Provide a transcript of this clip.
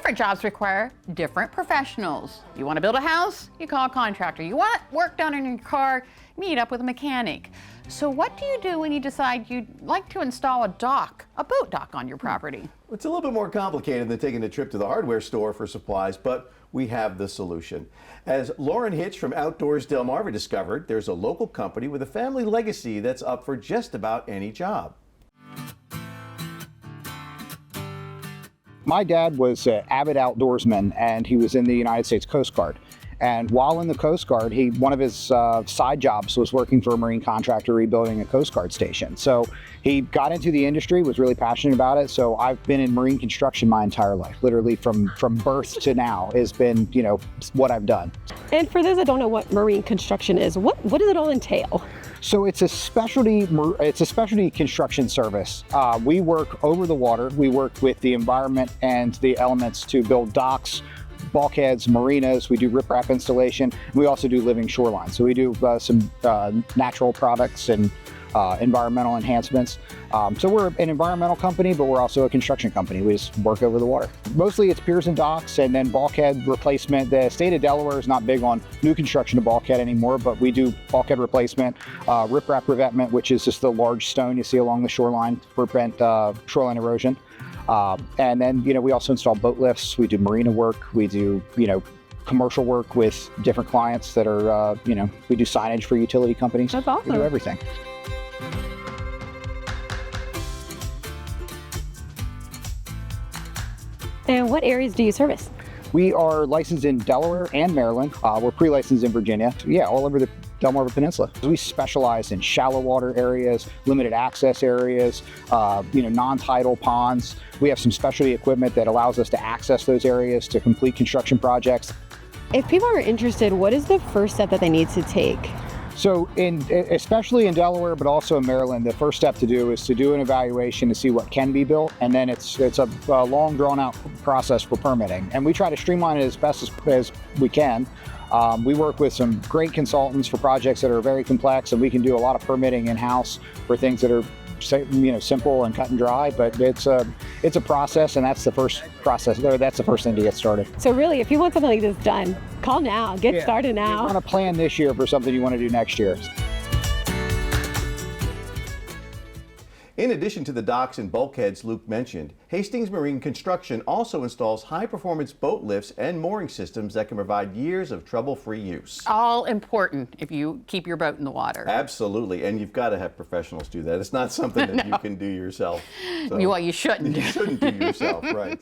Different jobs require different professionals. You want to build a house? You call a contractor. You want work done on your car? Meet up with a mechanic. So what do you do when you decide you'd like to install a boat dock on your property? It's a little bit more complicated than taking a trip to the hardware store for supplies, but we have the solution. As Lauren Hitch from Outdoors Delmarva discovered, there's a local company with a family legacy that's up for just about any job. My dad was an avid outdoorsman, and he was in the United States Coast Guard. And while in the Coast Guard, one of his side jobs was working for a marine contractor rebuilding a Coast Guard station. So he got into the industry, was really passionate about it. So I've been in marine construction my entire life, literally from birth to now has been, what I've done. And for those that don't know what marine construction is, what does it all entail? So it's a specialty construction service. We work over the water. We work with the environment and the elements to build docks, bulkheads, marinas. We do riprap installation. We also do living shoreline. So we do some natural products and environmental enhancements. So we're an environmental company, but we're also a construction company. We just work over the water. Mostly it's piers and docks, and then bulkhead replacement. The state of Delaware is not big on new construction of bulkhead anymore, but we do bulkhead replacement, riprap revetment, which is just the large stone you see along the shoreline to prevent shoreline erosion. And then, we also install boat lifts. We do marina work. We do, commercial work with different clients that are, we do signage for utility companies. That's awesome. We do everything. And what areas do you service? We are licensed in Delaware and Maryland. We're pre-licensed in Virginia. Yeah, all over the Delmarva Peninsula. We specialize in shallow water areas, limited access areas, non-tidal ponds. We have some specialty equipment that allows us to access those areas to complete construction projects. If people are interested, what is the first step that they need to take? So especially in Delaware, but also in Maryland, the first step to do is to do an evaluation to see what can be built. And then it's a long drawn out process for permitting. And we try to streamline it as best as we can. We work with some great consultants for projects that are very complex, and we can do a lot of permitting in-house for things that are simple and cut and dry, but it's a process, and that's the first process. That's the first thing to get started. So really, if you want something like this done, call now, get started now. You want to plan this year for something you want to do next year. In addition to the docks and bulkheads Luke mentioned, Hastings Marine Construction also installs high-performance boat lifts and mooring systems that can provide years of trouble-free use. All important if you keep your boat in the water. Absolutely, and you've got to have professionals do that. It's not something that you can do yourself. So Well, you shouldn't. You shouldn't do yourself, right.